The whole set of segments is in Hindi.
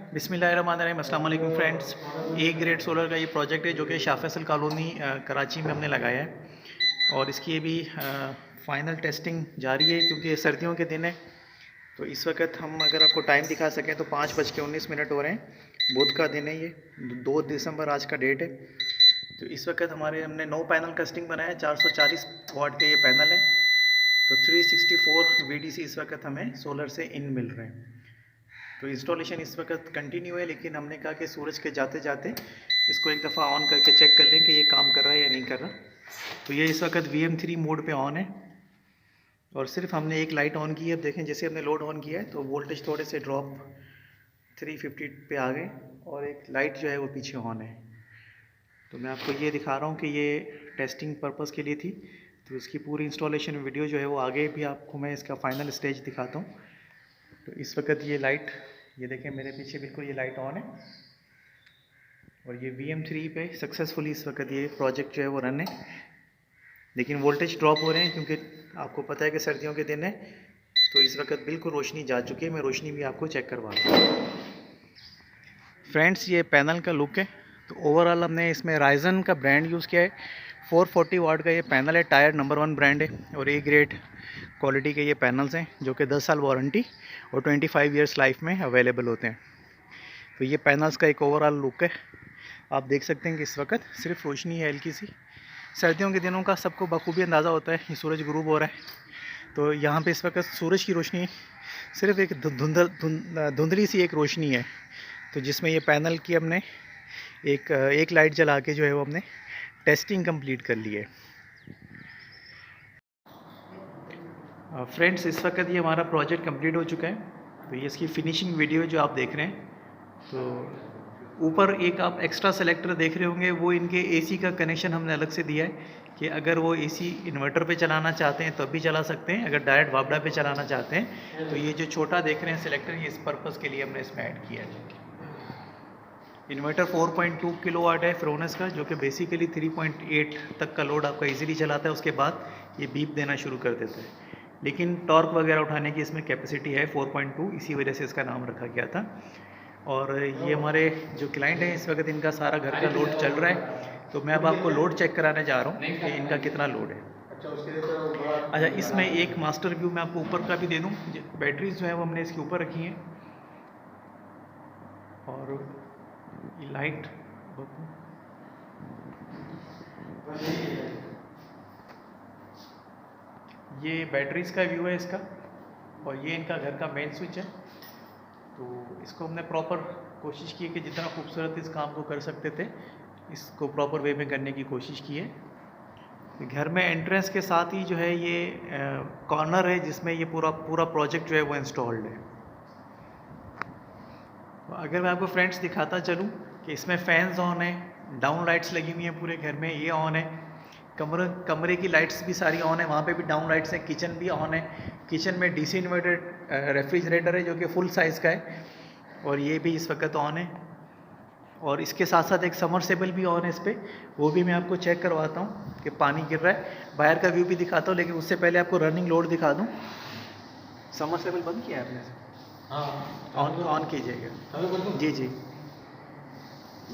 बिस्मिल्लाहिर्रहमानिर्रहीम। अस्सलाम वालेकुम फ्रेंड्स। ए ग्रेड सोलर का ये प्रोजेक्ट है जो कि शाह फैसल कॉलोनी कराची में हमने लगाया है और इसकी अभी फ़ाइनल टेस्टिंग जारी है क्योंकि सर्दियों के दिन है। तो इस वक्त हम अगर आपको टाइम दिखा सकें तो 5:19 हो रहे हैं। बुध का दिन है, ये 2 दिसंबर आज का डेट है। तो इस वक्त हमने 9 पैनल कस्टिंग बनाया है। 440 वाट के ये पैनल है। तो 364 VDC इस वक्त हमें सोलर से इन मिल रहे हैं। तो इंस्टॉलेशन इस वक्त कंटिन्यू है, लेकिन हमने कहा कि सूरज के जाते जाते इसको एक दफ़ा ऑन करके चेक कर लें कि ये काम कर रहा है या नहीं कर रहा। तो ये इस वक्त VM3 मोड पे ऑन है और सिर्फ हमने एक लाइट ऑन की है। अब देखें, जैसे हमने लोड ऑन किया है तो वोल्टेज थोड़े से ड्रॉप 350 पे आ गए और एक लाइट जो है वो पीछे ऑन है। तो मैं आपको ये दिखा रहा हूँ कि ये टेस्टिंग पर्पज़ के लिए थी। तो इसकी पूरी इंस्टॉलेशन वीडियो जो है वो आगे भी आपको मैं इसका फ़ाइनल स्टेज दिखाता हूँ। तो इस वक्त ये लाइट, ये देखें मेरे पीछे बिल्कुल ये लाइट ऑन है और ये VM3 पे सक्सेसफुली इस वक्त ये प्रोजेक्ट जो है वो रन है। लेकिन वोल्टेज ड्रॉप हो रहे हैं क्योंकि आपको पता है कि सर्दियों के दिन है। तो इस वक्त बिल्कुल रोशनी जा चुकी है। मैं रोशनी भी आपको चेक करवा रहा हूँ। फ्रेंड्स, ये पैनल का लुक है। तो ओवरऑल हमने इसमें राइजन का ब्रांड यूज़ किया है। 440 वाट का ये पैनल है, टायर नंबर 1 ब्रांड है और A ग्रेड क्वालिटी के ये पैनल्स हैं जो कि 10 साल वारंटी और 25 इयर्स लाइफ में अवेलेबल होते हैं। तो ये पैनल्स का एक ओवरऑल लुक है। आप देख सकते हैं कि इस वक्त सिर्फ रोशनी है हल्की सी। सर्दियों के दिनों का सबको बखूबी अंदाज़ा होता है, ये सूरज गुरूब हो रहा है। तो यहाँ पे इस वक्त सूरज की रोशनी सिर्फ एक धुंधली सी एक रोशनी है। तो जिसमें ये पैनल की हमने एक लाइट जला के जो है वो हमने टेस्टिंग कंप्लीट कर ली है। फ्रेंड्स, इस वक्त ये हमारा प्रोजेक्ट कंप्लीट हो चुका है। तो ये इसकी फिनिशिंग वीडियो जो आप देख रहे हैं। तो ऊपर एक आप एक्स्ट्रा सेलेक्टर देख रहे होंगे, वो इनके AC का कनेक्शन हमने अलग से दिया है कि अगर वो AC इन्वर्टर पे चलाना चाहते हैं तब भी चला सकते हैं, अगर डायरेक्ट वापडा पे चलाना चाहते हैं। तो ये जो छोटा देख रहे हैं सेलेक्टर, ये इस पर्पज़ के लिए हमने इसमें ऐड किया है। इन्वर्टर 4.2 किलोवाट है फ्रोनस का, जो कि बेसिकली 3.8 तक का लोड आपका इजीली चलाता है। उसके बाद ये बीप देना शुरू कर देता है, लेकिन टॉर्क वगैरह उठाने की इसमें कैपेसिटी है 4.2, इसी वजह से इसका नाम रखा गया था। और ये हमारे जो क्लाइंट हैं इस वक्त इनका सारा घर का लोड चल रहा है। तो मैं अब आपको लोड चेक कराने जा रहा हूँ कि इनका कितना लोड है। अच्छा, इसमें एक मास्टर व्यू मैं आपको ऊपर का भी दे दूँ। बैटरीज जो है वो हमने इसके ऊपर रखी हैं और ये लाइट, ये बैटरीज का व्यू है इसका और ये इनका घर का मेन स्विच है। तो इसको हमने प्रॉपर कोशिश की है कि जितना खूबसूरत इस काम को कर सकते थे इसको प्रॉपर वे में करने की कोशिश की है। घर में एंट्रेंस के साथ ही जो है ये कॉर्नर है जिसमें ये पूरा प्रोजेक्ट जो है वो इंस्टॉल्ड है। तो अगर मैं आपको फ्रेंड्स दिखाता चलूँ कि इसमें फैंस ऑन है, डाउन लाइट्स लगी हुई हैं पूरे घर में, ये ऑन है। कमरे की लाइट्स भी सारी ऑन है, वहाँ पे भी डाउन लाइट्स हैं। किचन भी ऑन है। किचन में DC इन्वर्टेड रेफ्रिजरेटर है जो कि फुल साइज़ का है और ये भी इस वक्त ऑन है। और इसके साथ साथ एक समरसेबल भी ऑन है इस पर, वो भी मैं आपको चेक करवाता हूँ कि पानी गिर रहा है। बाहर का व्यू भी दिखाता हूँ, लेकिन उससे पहले आपको रनिंग लोड दिखा दूँ। समरसेबल बंद किया है आपने? हाँ, ऑन कीजिएगा। जी जी,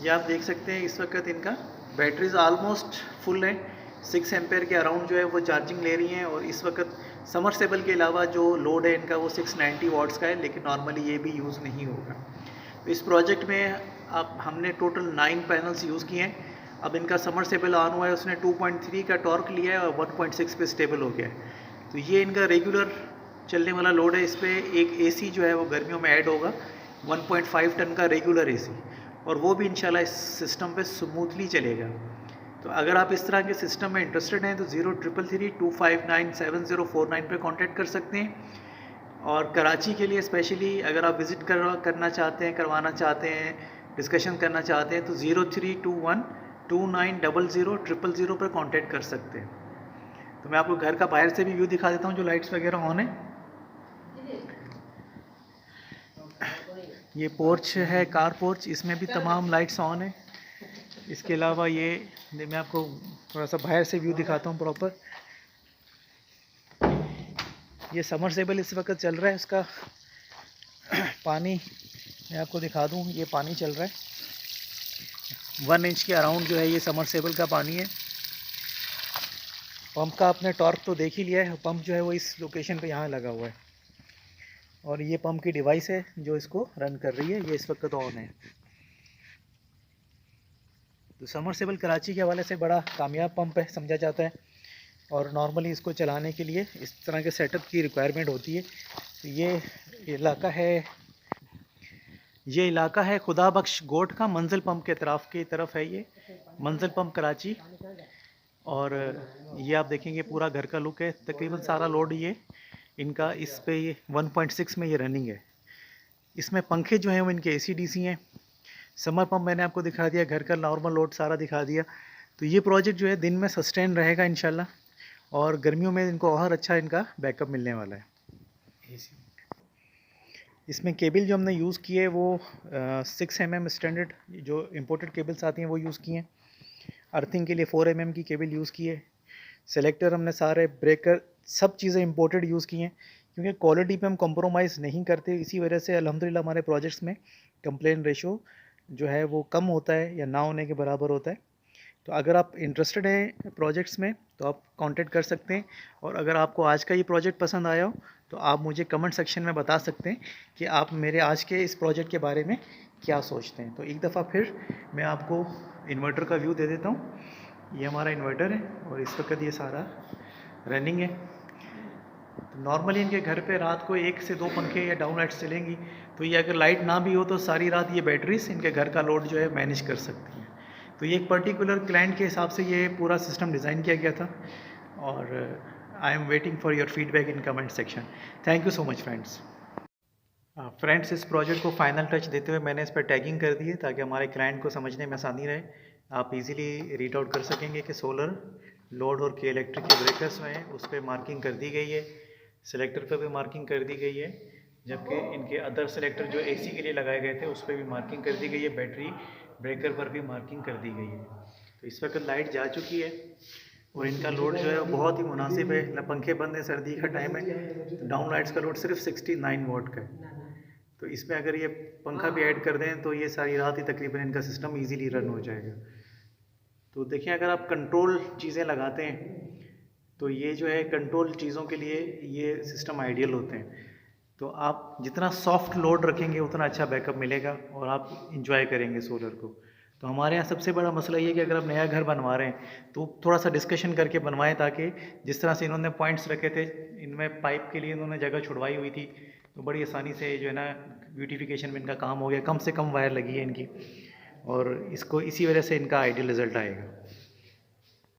ये आप देख सकते हैं इस वक्त इनका बैटरीज ऑलमोस्ट फुल है। 6 एम्पेयर के अराउंड जो है वो चार्जिंग ले रही हैं। और इस वक्त समरसेबल के अलावा जो लोड है इनका वो 690 वाट्स का है, लेकिन नॉर्मली ये भी यूज़ नहीं होगा। तो इस प्रोजेक्ट में हमने टोटल 9 पैनल्स यूज़ किए हैं। अब इनका समरसेबल ऑन हुआ है, उसने 2.3 का टॉर्क लिया है और 1.6 पे स्टेबल हो गया है। तो ये इनका रेगुलर चलने वाला लोड है। इस पर एक AC जो है वो गर्मियों में ऐड होगा, 1.5 टन का रेगुलर AC, और वो भी इंशाल्लाह इस सिस्टम पे स्मूथली चलेगा। तो अगर आप इस तरह के सिस्टम में इंटरेस्टेड हैं तो 0333259749 पे कांटेक्ट कर सकते हैं। और कराची के लिए स्पेशली अगर आप विज़िट करना चाहते हैं, करवाना चाहते हैं, डिस्कशन करना चाहते हैं तो 0321290000 पर कांटेक्ट कर सकते हैं। तो मैं आपको घर का बाहर से भी व्यू दिखा देता हूँ जो लाइट्स वगैरह ऑन है। ये पोर्च है, कार पोर्च, इसमें भी तमाम लाइट्स ऑन है। इसके अलावा ये मैं आपको थोड़ा सा बाहर से व्यू दिखाता हूँ प्रॉपर। ये समरसेबल इस वक्त चल रहा है, इसका पानी मैं आपको दिखा दूँ, ये पानी चल रहा है 1 इंच के अराउंड जो है ये समरसेबल का पानी है। पंप का आपने टॉर्क तो देख ही लिया है, पंप जो है वो इस लोकेशन पे यहाँ लगा हुआ है और ये पंप की डिवाइस है जो इसको रन कर रही है, ये इस वक्त ऑन है। तो समरसेबल कराची के हवाले से बड़ा कामयाब पंप है समझा जाता है और नॉर्मली इसको चलाने के लिए इस तरह के सेटअप की रिक्वायरमेंट होती है। तो ये इलाका है खुदा बख्श गोट का, मंजिल पंप के तरफ है ये मंजिल पंप कराची। और ये आप देखेंगे पूरा घर का लुक है, तकरीबन सारा लोड ये इनका इस पे ये 1.6 में ये रनिंग है। इसमें पंखे जो हैं वो इनके AC/DC हैं। समर पंप मैंने आपको दिखा दिया, घर का नॉर्मल लोड सारा दिखा दिया। तो ये प्रोजेक्ट जो है दिन में सस्टेन रहेगा इंशाल्लाह और गर्मियों में इनको और अच्छा इनका बैकअप मिलने वाला है। इसमें केबल जो हमने यूज़ की है वो 6 mm स्टैंडर्ड जो इम्पोर्टेड केबल्स आती हैं वो यूज़ की हैं। अर्थिंग के लिए 4 mm की केबल यूज़ की है। सेलेक्टर हमने सारे, ब्रेकर सब चीज़ें इंपोर्टेड यूज़ की हैं क्योंकि क्वालिटी पे हम कॉम्प्रोमाइज़ नहीं करते। इसी वजह से अल्हम्दुलिल्लाह हमारे प्रोजेक्ट्स में कंप्लेन रेशो जो है वो कम होता है या ना होने के बराबर होता है। तो अगर आप इंटरेस्टेड हैं प्रोजेक्ट्स में तो आप कांटेक्ट कर सकते हैं और अगर आपको आज का ये प्रोजेक्ट पसंद आया हो तो आप मुझे कमेंट सेक्शन में बता सकते हैं कि आप मेरे आज के इस प्रोजेक्ट के बारे में क्या सोचते हैं। तो एक दफ़ा फिर मैं आपको इन्वर्टर का व्यू दे देता हूँ। ये हमारा इन्वर्टर है और इस वक्त ये सारा रनिंग है। तो नॉर्मली इनके घर पे रात को 1 से 2 पंखे या डाउन लाइट्स चलेंगी, तो ये अगर लाइट ना भी हो तो सारी रात ये बैटरीज इनके घर का लोड जो है मैनेज कर सकती हैं। तो ये एक पर्टिकुलर क्लाइंट के हिसाब से ये पूरा सिस्टम डिज़ाइन किया गया था और I am waiting for your feedback in comment section. Thank you so much friends. Friends, इस प्रोजेक्ट को फाइनल टच देते हुए मैंने इस पर टैगिंग कर दी है ताकि हमारे क्लाइंट को समझने में आसानी रहे। आप इजीली रीड आउट कर सकेंगे कि सोलर, लोड और के इलेक्ट्रिक के ब्रेकर्स में हैं उस पर मार्किंग कर दी गई है, सिलेक्टर पर भी मार्किंग कर दी गई है, जबकि इनके अदर सिलेक्टर जो AC के लिए लगाए गए थे उस पर भी मार्किंग कर दी गई है, बैटरी ब्रेकर पर भी मार्किंग कर दी गई है। तो इस वक्त लाइट जा चुकी है और इनका लोड जो है वो बहुत ही मुनासिब है। न पंखे बंद है, सर्दी का टाइम है, तो डाउन लाइट्स का लोड सिर्फ 69 वाट का है। तो इसमें अगर ये पंखा भी ऐड कर दें तो ये सारी रात ही तकरीबन इनका सिस्टम इजीली रन हो जाएगा। तो देखिए, अगर आप कंट्रोल चीज़ें लगाते हैं तो ये जो है कंट्रोल चीज़ों के लिए ये सिस्टम आइडियल होते हैं। तो आप जितना सॉफ्ट लोड रखेंगे उतना अच्छा बैकअप मिलेगा और आप इंजॉय करेंगे सोलर को। तो हमारे यहाँ सबसे बड़ा मसला ये है कि अगर आप नया घर बनवा रहे हैं तो थोड़ा सा डिस्कशन करके बनवाएं, ताकि जिस तरह से इन्होंने पॉइंट्स रखे थे, इनमें पाइप के लिए इन्होंने जगह छुड़वाई हुई थी, तो बड़ी आसानी से जो है ना ब्यूटिफिकेशन में इनका काम हो गया। कम से कम वायर लगी है इनकी और इसको इसी वजह से इनका आइडियल रिज़ल्ट आएगा।